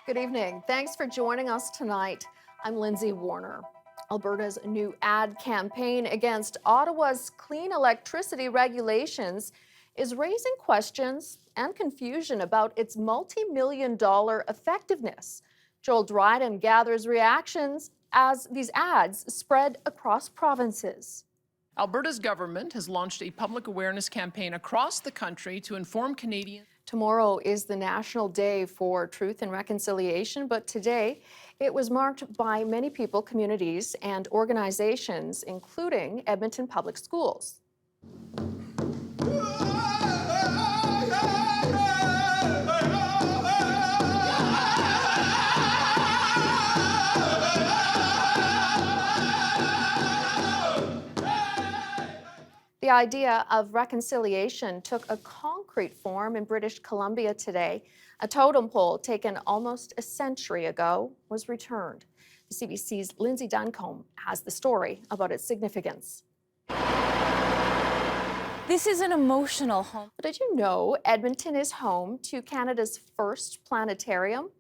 Good evening. Thanks for joining us tonight. I'm Lindsay Warner. Alberta's new ad campaign against Ottawa's clean electricity regulations is raising questions and confusion about its multi-million-dollar effectiveness. Joel Dryden gathers reactions as these ads spread across provinces. Alberta's government has launched a public awareness campaign across the country to inform Canadians. Tomorrow is the National Day for Truth and Reconciliation, but today it was marked by many people, communities, and organizations, including Edmonton Public Schools. The idea of reconciliation took a concrete form in British Columbia today. A totem pole taken almost a century ago was returned. The CBC's Lindsay has the story about its significance. This is an emotional home. But did you know Edmonton is home to Canada's first planetarium?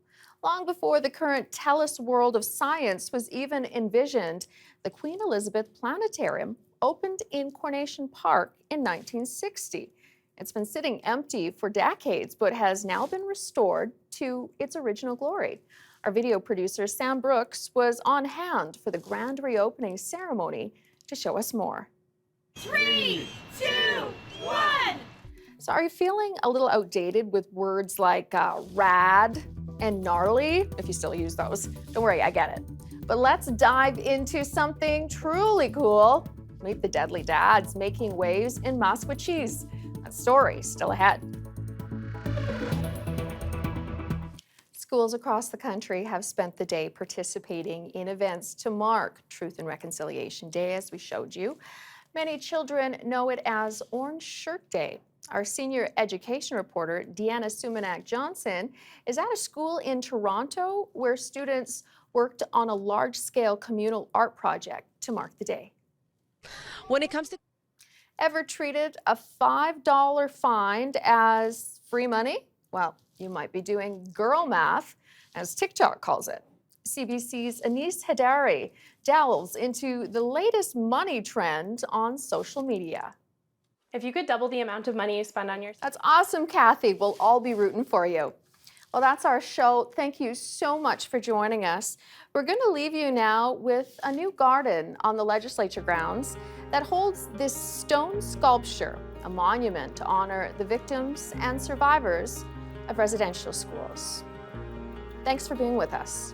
Long before the current TELUS World of Science was even envisioned, the Queen Elizabeth Planetarium opened in Coronation Park in 1960. It's been sitting empty for decades, but has now been restored to its original glory. Our video producer, Sam Brooks, was on hand for the grand reopening ceremony to show us more. 3, 2, 1! So are you feeling a little outdated with words like rad and gnarly? If you still use those. Don't worry, I get it. But let's dive into something truly cool. Meet the Deadly Dads making waves in Maskwacis. That story still ahead. Schools across the country have spent the day participating in events to mark Truth and Reconciliation Day, as we showed you. Many children know it as Orange Shirt Day. Our senior education reporter, Deanna Sumanak-Johnson, is at a school in Toronto where students worked on a large-scale communal art project to mark the day. When it comes to Ever treated a $5 fine as free money? Well, you might be doing girl math, as TikTok calls it. CBC's Anis Hedari delves into the latest money trend on social media. If you could double the amount of money you spend on yourself. That's awesome, Kathy. We'll all be rooting for you. Well, that's our show. Thank you so much for joining us. We're going to leave you now with a new garden on the legislature grounds that holds this stone sculpture, a monument to honor the victims and survivors of residential schools. Thanks for being with us.